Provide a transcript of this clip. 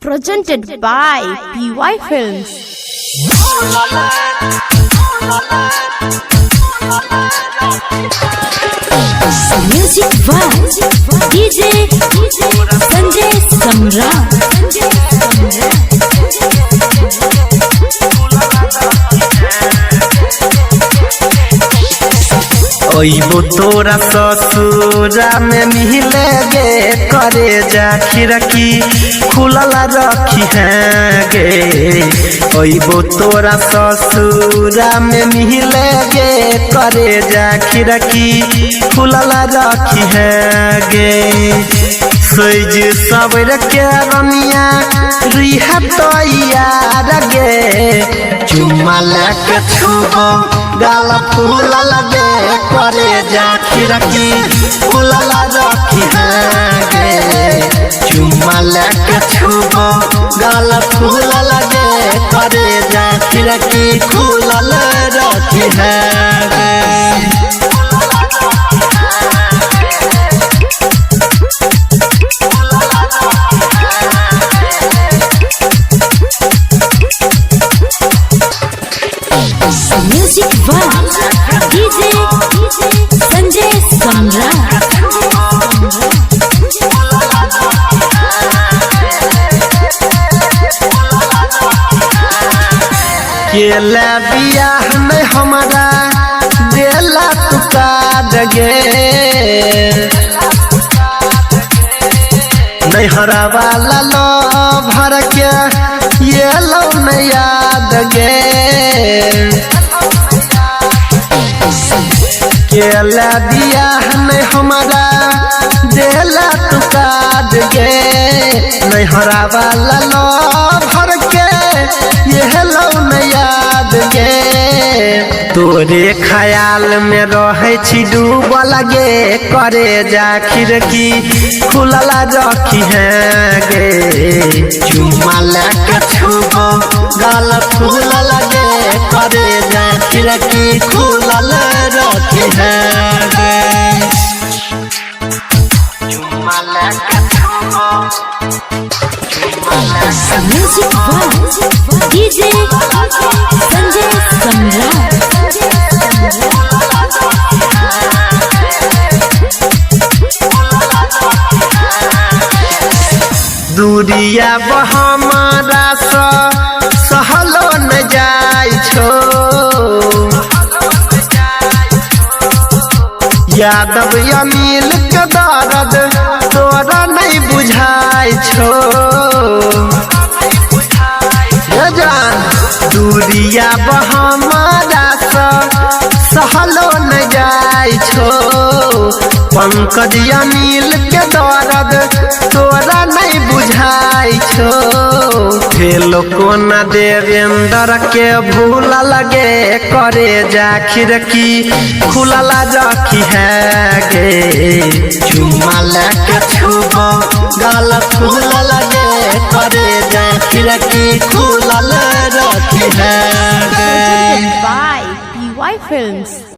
presented by PY Films. Music Vibes DJ Sanjay Samrat. ओइबो तोरा ससुरा में मिले गे करे जा खिड़की खुलल रखी है गे। ओइबो तोरा ससुरा में मिले गे करे जा खिड़की खुलल रखी है गे। सज सबर के रनिया रिहा तो यार गे चुम्मा लेके छुबो गाल फूल लगे करे जा खिड़की फूलल रखी है गे। चुम्मा लेके छुबो गाल फूल लगे करे जा खिड़की फूलल रखी है गे। Music Vibes DJ Sanjay Samrat. केला बियाह में हमारा देला तू काट गे नैहरा वाला लो भर के ये लो में याद गे। केला बियाह में हमारा देला तू काट गे नैहरा वाला लो भर के ये लो में याद गे। तोरे ख्याल में रहे छी डूबल गे करे जा खिड़की खुलल रखी है गे। चुम्मा लेके छुबो गाल फूल लगे करे जा खिड़की खुलल रखी है गे। चुम्मा लेके छुबो Music Vibes DJ Sanjay Samrat. दूरिया हमारा सहलो न जाय छो यादव अमील के दर्द तोरा नहीं बुझाय छो। जान दूरिया हमारा सहलो न जाय छो पंकज अमील के दर्द तोरा नहीं बुझाय छो। फेलो कोना देवेंद्र के भूल लगे करे जा खिड़की खुलल रखी है गे। चुम्मा लेके छुबो गाल फूल लगे करे जा खिड़की खुलल रखी है गे। Presented by PY Films.